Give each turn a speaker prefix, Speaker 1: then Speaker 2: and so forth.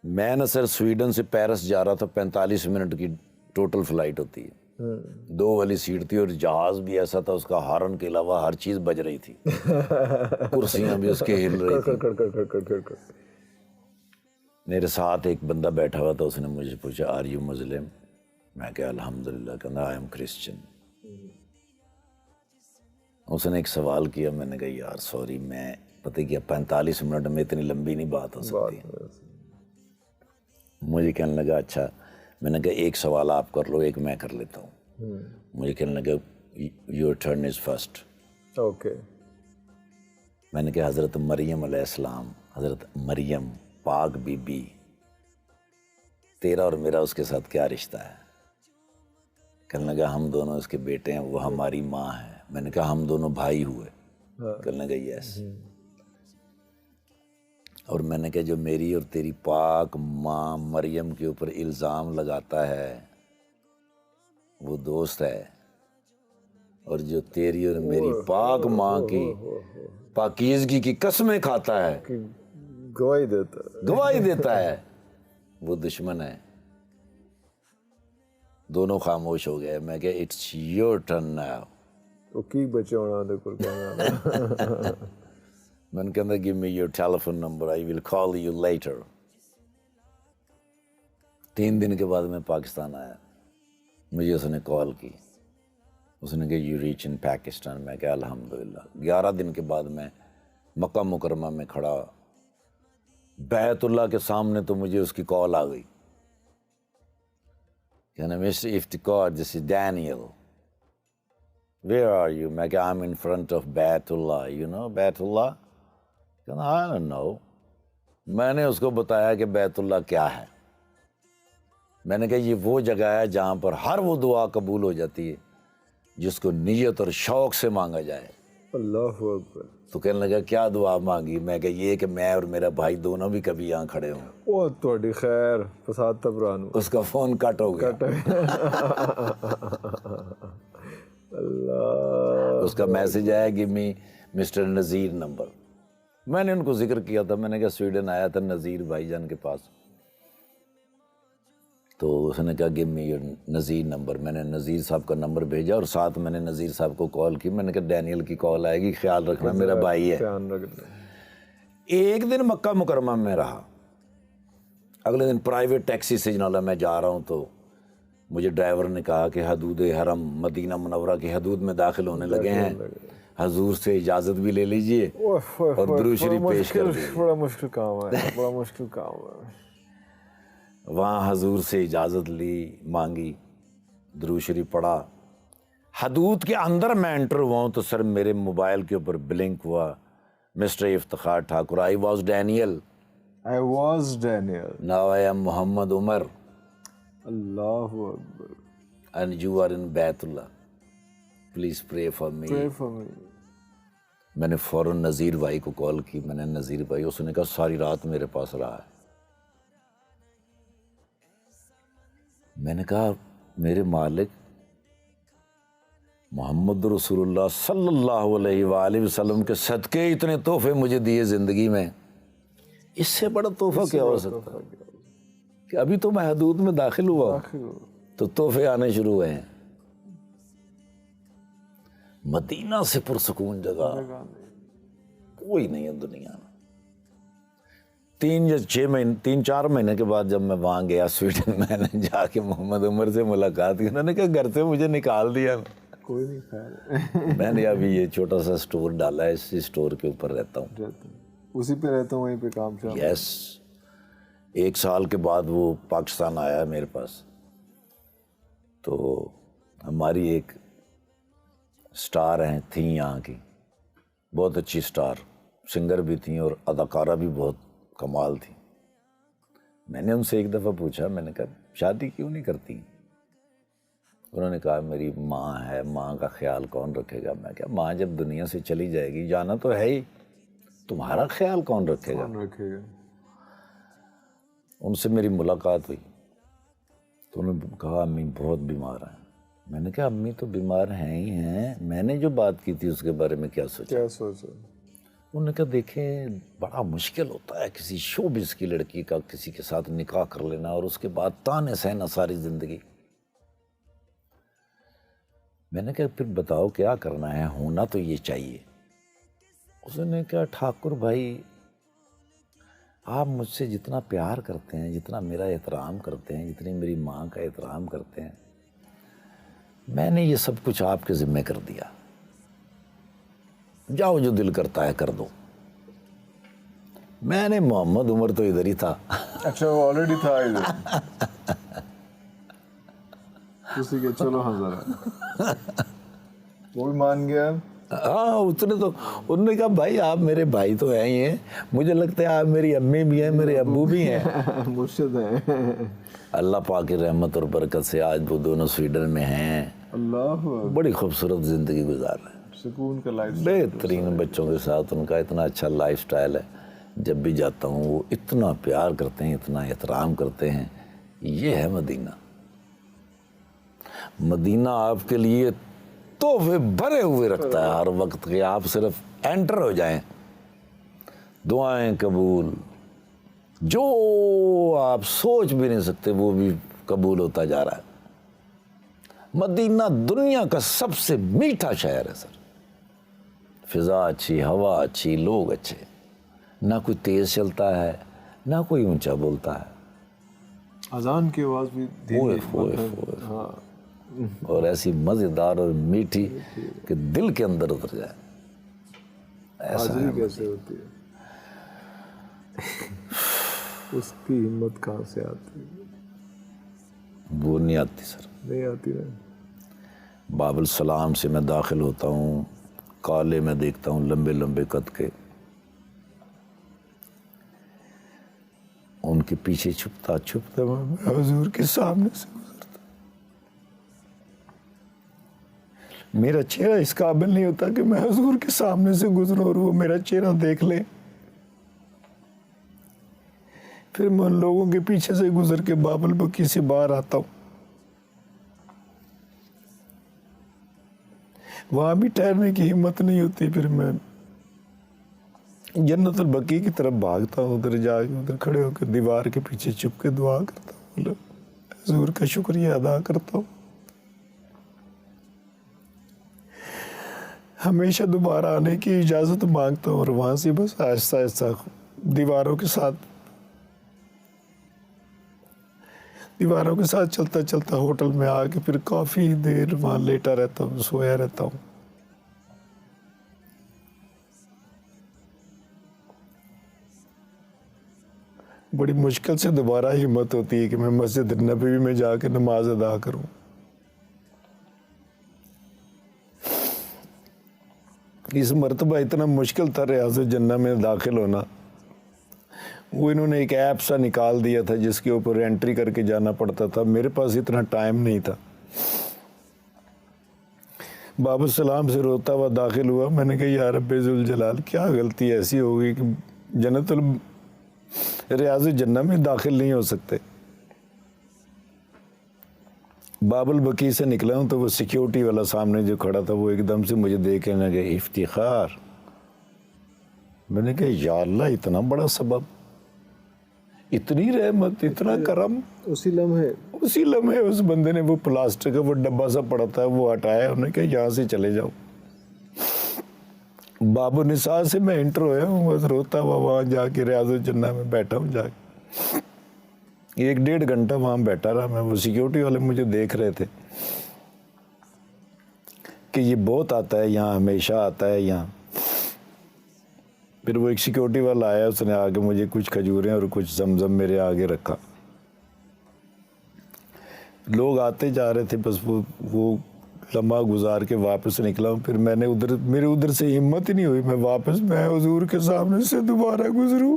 Speaker 1: میں نا سر سویڈن سے پیرس جا رہا تھا، 45 منٹ کی ٹوٹل فلائٹ ہوتی ہے، 2 والی سیٹ تھی اور جہاز بھی ایسا تھا اس کا ہارن کے علاوہ ہر چیز بج رہی تھی، کرسیاں بھی اس کے ہل رہی تھی۔ میرے ساتھ ایک بندہ بیٹھا ہوا تھا، اس نے مجھے پوچھا آر یو مسلم؟ میں کہا الحمدللہ، کہنا آئی ایم کرسچن۔ اس نے ایک سوال کیا، میں نے کہا یار سوری، میں پتہ کیا 45 منٹ میں اتنی لمبی نہیں بات ہو سکتی۔ مجھے کہنے لگا اچھا، میں نے کہا ایک سوال آپ کر لو، ایک میں کر لیتا ہوں۔ مجھے کہنے لگا your turn is first.
Speaker 2: Okay.
Speaker 1: میں نے کہا حضرت مریم علیہ السلام، حضرت مریم پاک بی بی، تیرا اور میرا اس کے ساتھ کیا رشتہ ہے؟ کہنے لگا ہم دونوں اس کے بیٹے ہیں، وہ ہماری ماں ہے۔ میں نے کہا ہم دونوں بھائی ہوئے؟ کہنے لگا یس۔ اور میں نے کہا جو میری اور تیری پاک ماں مریم کے اوپر الزام لگاتا ہے وہ دوست ہے، اور جو تیری اور میری پاک ماں کی پاکیزگی کی قسمیں کھاتا ہے، گواہی دیتا ہے، وہ دشمن ہے۔ دونوں خاموش ہو گئے۔ میں کہا اٹس یور ٹرن ناؤ۔
Speaker 2: کی بچے ہونا دے کول کہنا
Speaker 1: میں نے کہا give me your telephone number, I will call you later. 3 دن کے بعد میں پاکستان آیا، مجھے اس نے کال کی، اس نے کہا یو ریچ ان پاکستان۔ میں کہا الحمدللہ۔ 11 دن کے بعد میں مکہ مکرمہ میں کھڑا بیت اللہ کے سامنے، تو مجھے اس کی کال آ گئی، کہنا mister Iftikhar this is Daniel, where are you? میں کہا I am in front of Baitullah, you know بیت اللہ؟ کہنا آئی ڈونٹ نو۔ میں نے اس کو بتایا کہ بیت اللہ کیا ہے۔ میں نے کہا یہ وہ جگہ ہے جہاں پر ہر وہ دعا قبول ہو جاتی ہے جس کو نیت اور شوق سے مانگا جائے۔
Speaker 2: اللہ اکبر۔
Speaker 1: تو کہنے لگا کیا دعا مانگی؟ میں کہا یہ کہ میں اور میرا بھائی دونوں بھی کبھی یہاں کھڑے ہوں۔
Speaker 2: او تہاڈی خیر فساد تبران۔
Speaker 1: اس کا فون کٹ ہو گیا۔
Speaker 2: اللہ۔
Speaker 1: اس کا میسج آیا کہ می مسٹر نذیر نمبر۔ میں نے ان کو ذکر کیا تھا، میں نے کہا سویڈن آیا تھا نذیر بھائی جان کے پاس، تو اس نے کہا give me your Nazir number. میں نے نذیر صاحب کا نمبر بھیجا اور ساتھ میں نے نذیر صاحب کو کال کی۔ میں نے کہا ڈینیل کی کال آئے گی، خیال رکھنا، میرا بھائی ہے۔ ایک دن مکہ مکرمہ میں رہا، اگلے دن پرائیویٹ ٹیکسی سے جنالا میں جا رہا ہوں، تو مجھے ڈرائیور نے کہا کہ حدود حرم مدینہ منورہ کی حدود میں داخل ہونے لگے ہیں، حضور سے اجازت بھی لے لیجئے اور درود شریف پیش کر دیجئے۔
Speaker 2: بڑا مشکل کام ہے، بڑا مشکل کام ہے۔
Speaker 1: وہاں حضور سے اجازت لی، مانگی، درود شریف پڑھا۔ حدود کے اندر میں انٹر ہوا ہوں تو سر میرے موبائل کے اوپر بلنک ہوا mister Iftikhar Thakur, I was Daniel,
Speaker 2: I was Daniel.
Speaker 1: now I am Muhammad Umar
Speaker 2: اللہ اکبر۔
Speaker 1: and you are in بیت اللہ، please pray for me۔
Speaker 2: Pray for me۔
Speaker 1: میں نے فوراً نذیر بھائی کو کال کی، میں نے نذیر بھائی، اس نے کہا ساری رات میرے پاس رہا ہے۔ میں نے کہا میرے مالک محمد رسول اللہ صلی اللہ علیہ وآلہ وسلم کے صدقے اتنے تحفے مجھے دیے زندگی میں، اس سے بڑا تحفہ کیا ہو سکتا ہے کہ ابھی تو میں حدود میں داخل ہوا تو تحفے آنے شروع ہوئے ہیں۔ مدینہ سے پرسکون جگہ کوئی نہیں ہے دنیا میں۔ 3 4 مہینے کے بعد جب میں وہاں گیا سویڈن، میں نے جا کے محمد عمر سے ملاقات کی، انہوں نے کہا گھر سے مجھے نکال دیا۔
Speaker 2: کوئی نہیں خیر۔
Speaker 1: میں نے ابھی یہ چھوٹا سا سٹور ڈالا ہے، اسی سٹور کے اوپر رہتا ہوں،
Speaker 2: اسی پہ رہتا ہوں، وہیں پہ کام شام۔
Speaker 1: یس۔ 1 سال کے بعد وہ پاکستان آیا میرے پاس، تو ہماری ایک سٹار تھیں یہاں کی، بہت اچھی سٹار، سنگر بھی تھیں اور اداکارہ بھی بہت کمال تھی۔ میں نے ان سے ایک دفعہ پوچھا، میں نے کہا شادی کیوں نہیں کرتی؟ انہوں نے کہا میری ماں ہے، ماں کا خیال کون رکھے گا؟ میں کہا ماں جب دنیا سے چلی جائے گی، جانا تو ہے ہی، تمہارا خیال کون رکھے گا؟ ان سے میری ملاقات ہوئی تو انہوں نے کہا امی بہت بیمار ہیں۔ میں نے کہا امی تو بیمار ہیں ہی ہیں، میں نے جو بات کی تھی اس کے بارے میں کیا سوچا؟ انہوں نے کہا دیکھیں بڑا مشکل ہوتا ہے کسی شوبز کی لڑکی کا کسی کے ساتھ نکاح کر لینا اور اس کے بعد تانے سہنا ساری زندگی. میں نے کہا پھر بتاؤ کیا کرنا ہے, ہونا تو یہ چاہیے. اس نے کہا ٹھاکر بھائی آپ مجھ سے جتنا پیار کرتے ہیں, جتنا میرا احترام کرتے ہیں, جتنی میری ماں کا احترام کرتے ہیں, میں نے یہ سب کچھ آپ کے ذمہ کر دیا, جاؤ جو دل کرتا ہے کر دو. میں نے محمد عمر تو ادھر ہی تھا.
Speaker 2: اچھا وہ آلریڈی تھا ادھر. اسی کے چلو حضر وہ بھی مان گیا.
Speaker 1: ہاں اس نے تو انہوں نے کہا بھائی آپ میرے بھائی تو ہیں ہی ہیں, مجھے لگتا ہے آپ میری امی بھی ہیں میرے ابو بھی ہیں.
Speaker 2: مرشد ہیں.
Speaker 1: اللہ پاک کی رحمت اور برکت سے آج وہ دونوں سویڈن میں ہیں,
Speaker 2: اللہ
Speaker 1: بڑی خوبصورت زندگی گزار رہے ہیں,
Speaker 2: سکون کا لائف,
Speaker 1: بہترین بچوں کے ساتھ. ان کا اتنا اچھا لائف سٹائل ہے, جب بھی جاتا ہوں وہ اتنا پیار کرتے ہیں, اتنا احترام کرتے ہیں. یہ ہے مدینہ. مدینہ آپ کے لیے تحفے بھرے ہوئے رکھتا ہے ہر وقت کہ آپ صرف انٹر ہو جائیں, دعائیں قبول, جو آپ سوچ بھی نہیں سکتے وہ بھی قبول ہوتا جا رہا ہے. مدینہ دنیا کا سب سے میٹھا شہر ہے سر. فضا اچھی, ہوا اچھی, لوگ اچھے, نہ کوئی تیز چلتا ہے نہ کوئی اونچا بولتا ہے.
Speaker 2: اذان کی آواز بھی
Speaker 1: ہاں, اور ایسی مزیدار اور میٹھی کہ دل کے اندر اتر جائے. ایسا
Speaker 2: حاضری کیسے ہوتی ہے, اس کی ہمت کہاں سے آتی ہے؟
Speaker 1: وہ نہیں آتی سر,
Speaker 2: نہیں آتی ہے.
Speaker 1: باب السلام سے میں داخل ہوتا ہوں, کالے میں دیکھتا ہوں لمبے لمبے قد کے, ان کے پیچھے چھپتا چھپتا میں حضور کے سامنے سے گزرتا. میرا چہرہ اس قابل نہیں ہوتا کہ میں حضور کے سامنے سے گزروں اور وہ میرا چہرہ دیکھ لے. پھر میں ان لوگوں کے پیچھے سے گزر کے باب البکی سے باہر آتا ہوں. وہاں بھی ٹھہرنے کی ہمت نہیں ہوتی. پھر میں جنت البقیع کی طرف بھاگتا ہوں, ادھر جا کے ادھر کھڑے ہو کے دیوار کے پیچھے چھپ کے دعا کرتا ہوں, حضور کا شکریہ ادا کرتا ہوں. ہمیشہ دوبارہ آنے کی اجازت مانگتا ہوں, اور وہاں سے بس آہستہ آہستہ دیواروں کے ساتھ چلتا چلتا ہوٹل میں آ کے پھر کافی دیر وہاں لیٹا رہتا ہوں, سویا رہتا ہوں. بڑی مشکل سے دوبارہ ہمت ہوتی ہے کہ میں مسجد نبوی میں جا کے نماز ادا کروں. اس مرتبہ اتنا مشکل تھا ریاض الجنہ میں داخل ہونا. وہ انہوں نے ایک ایپ سا نکال دیا تھا جس کے اوپر انٹری کر کے جانا پڑتا تھا. میرے پاس اتنا ٹائم نہیں تھا. باب السلام سے روتا ہوا داخل ہوا. میں نے کہا یا رب ذوالجلال کیا غلطی ایسی ہو گئی کہ ریاض الجنہ میں داخل نہیں ہو سکتے. باب البقیع سے نکلا ہوں تو وہ سیکیورٹی والا سامنے جو کھڑا تھا وہ ایک دم سے مجھے دیکھ کے لگا افتخار. میں نے کہا یا اللہ اتنا بڑا سبب, اتنی رحمت, اتنا کرم.
Speaker 2: اسی لمحے
Speaker 1: اس بندے نے وہ پلاسٹک کا وہ ڈبہ سا پڑا تھا وہ ہٹایا, انہوں نے کہا یہاں سے چلے جاؤ. باب النساء سے میں انٹر ہویا ہوں, بس روتا ہوا وہاں جا کے ریاض الجنہ میں بیٹھا ہوں. جا کے 1-1.5 گھنٹہ وہاں بیٹھا رہا میں. وہ سیکیورٹی والے مجھے دیکھ رہے تھے کہ یہ بہت آتا ہے یہاں, ہمیشہ آتا ہے یہاں. پھر وہ ایک سیکیورٹی والا آیا, اس نے آگے مجھے کچھ کھجوریں اور کچھ زمزم میرے آگے رکھا. لوگ آتے جا رہے تھے, بس وہ لمحہ گزار کے واپس نکلا ہوں. پھر میں نے میرے ادھر سے ہمت ہی نہیں ہوئی میں حضور کے سامنے سے دوبارہ گزروں.